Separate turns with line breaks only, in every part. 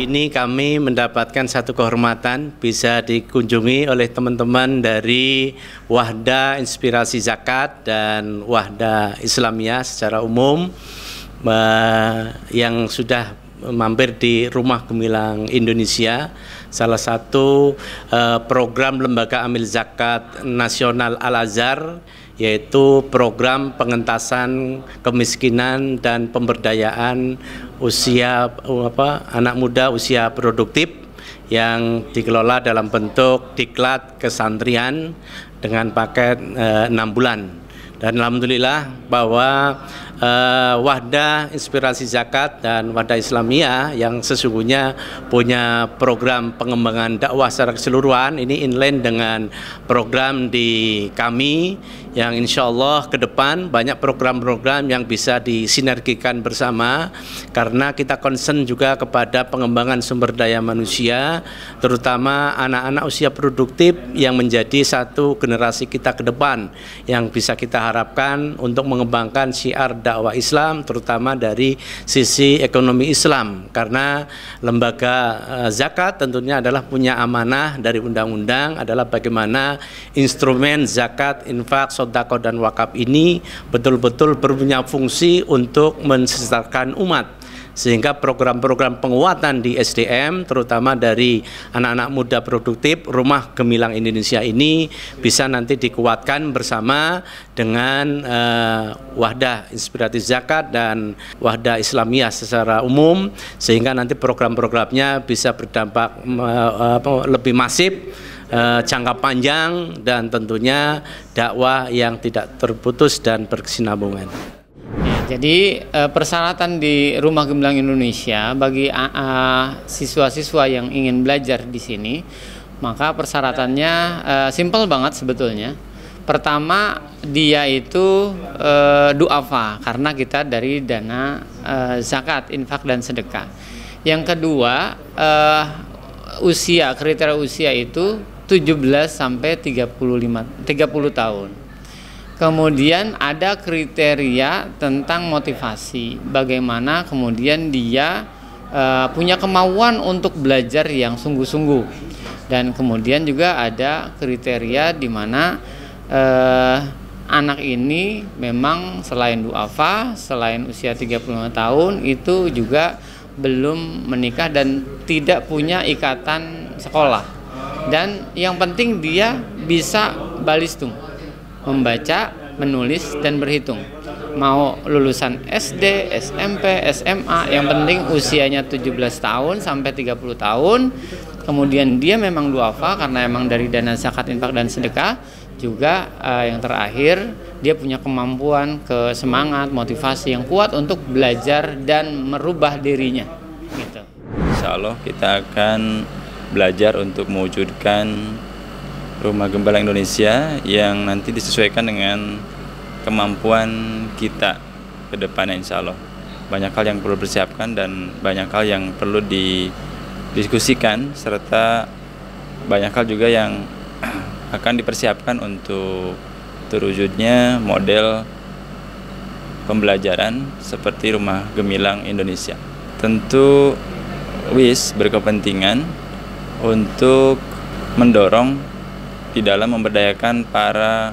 Hari ini kami mendapatkan satu kehormatan bisa dikunjungi oleh teman-teman dari Wahda Inspirasi Zakat dan Wahda Islamiyah secara umum yang sudah mampir di Rumah Gemilang Indonesia, salah satu program Lembaga Amil Zakat Nasional Al-Azhar, yaitu program pengentasan kemiskinan dan pemberdayaan anak muda usia produktif yang dikelola dalam bentuk diklat kesantrian dengan paket 6 bulan. Dan alhamdulillah bahwa Wahda Inspirasi Zakat dan Wahda Islamiyah yang sesungguhnya punya program pengembangan dakwah secara keseluruhan ini inline dengan program di kami yang insya Allah ke depan banyak program-program yang bisa disinergikan bersama, karena kita concern juga kepada pengembangan sumber daya manusia, terutama anak-anak usia produktif yang menjadi satu generasi kita ke depan yang bisa kita harapkan untuk mengembangkan syiar dakwah Islam, terutama dari sisi ekonomi Islam, karena lembaga zakat tentunya adalah punya amanah dari undang-undang adalah bagaimana instrumen zakat, infak, sedekah dan wakaf ini betul-betul punya fungsi untuk mensejahterakan umat, sehingga program-program penguatan di SDM terutama dari anak-anak muda produktif Rumah Gemilang Indonesia ini bisa nanti dikuatkan bersama dengan Wahda Inspirasi Zakat dan Wahda Islamiyah secara umum, sehingga nanti program-programnya bisa berdampak lebih masif, jangka panjang, dan tentunya dakwah yang tidak terputus dan berkesinambungan.
Jadi persyaratan di Rumah Gemilang Indonesia bagi siswa-siswa yang ingin belajar di sini, maka persyaratannya simpel banget sebetulnya. Pertama, dia itu du'afa, karena kita dari dana zakat, infak dan sedekah. Yang kedua, kriteria usia itu 17 sampai 30 tahun. Kemudian ada kriteria tentang motivasi, bagaimana kemudian dia punya kemauan untuk belajar yang sungguh-sungguh. Dan kemudian juga ada kriteria di mana anak ini memang selain du'afa, selain usia 35 tahun itu juga belum menikah dan tidak punya ikatan sekolah. Dan yang penting dia bisa balistung, membaca, menulis, dan berhitung. Mau lulusan SD, SMP, SMA, yang penting usianya 17 tahun sampai 30 tahun. Kemudian dia memang du'afa karena memang dari dana zakat, infak, dan sedekah. Juga yang terakhir, dia punya kemampuan, semangat, motivasi yang kuat untuk belajar dan merubah dirinya. Gitu.
Insya Allah kita akan belajar untuk mewujudkan Rumah Gemilang Indonesia yang nanti disesuaikan dengan kemampuan kita ke depannya, insya Allah. Banyak hal yang perlu dipersiapkan dan banyak hal yang perlu didiskusikan, serta banyak hal juga yang akan dipersiapkan untuk terwujudnya model pembelajaran seperti Rumah Gemilang Indonesia. Tentu WIS berkepentingan untuk mendorong di dalam memberdayakan para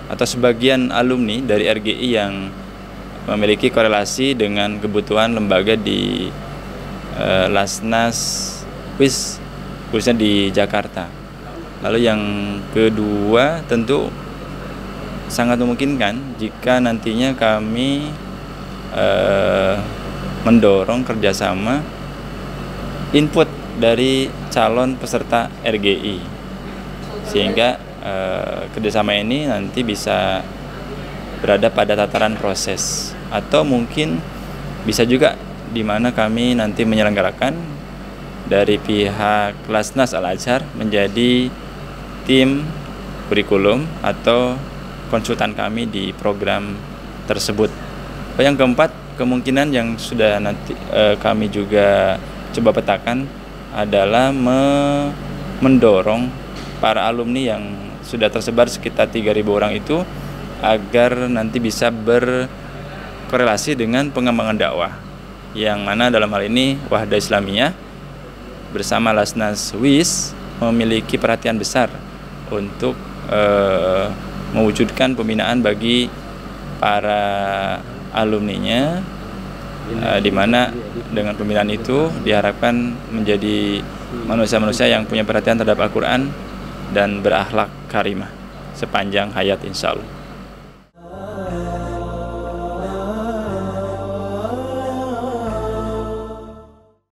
atau sebagian alumni dari RGI yang memiliki korelasi dengan kebutuhan lembaga di Lasnas WIS, khususnya di Jakarta. Lalu yang kedua, tentu sangat memungkinkan jika nantinya kami mendorong kerjasama input dari calon peserta RGI, sehingga kerjasama ini nanti bisa berada pada tataran proses, atau mungkin bisa juga di mana kami nanti menyelenggarakan dari pihak Lasnas Al-Azhar menjadi tim kurikulum atau konsultan kami di program tersebut. Yang keempat, kemungkinan yang sudah nanti kami juga coba petakan adalah mendorong para alumni yang sudah tersebar sekitar 3.000 orang itu agar nanti bisa berkorelasi dengan pengembangan dakwah, yang mana dalam hal ini Wahda Islamiyah bersama Lasnas WIS memiliki perhatian besar untuk mewujudkan pembinaan bagi para alumninya, di mana dengan pembinaan itu diharapkan menjadi manusia-manusia yang punya perhatian terhadap Al-Quran dan berakhlak karimah sepanjang hayat insya Allah.